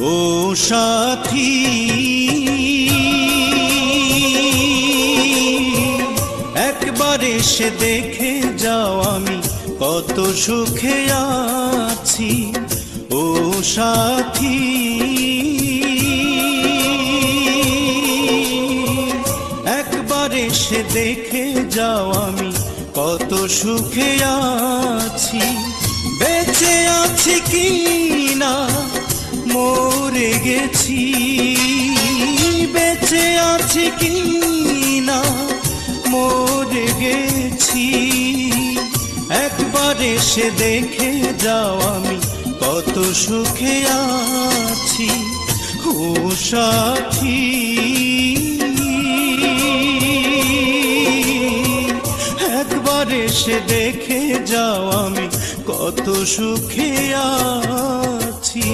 ও সাথী একবার এসে দেখে যাও আমি কত সুখে আছি। ও সাথী একবার এসে দেখে যাও আমি কত সুখে আছি। বেঁচে আছি কি না মরে গেছি, বেঁচে আছি কি না মরে গেছি। একবার এসে দেখে যাও আমি কত সুখে আছি। ও সাথী একবার এসে দেখে যাও আমি কত সুখে আছি।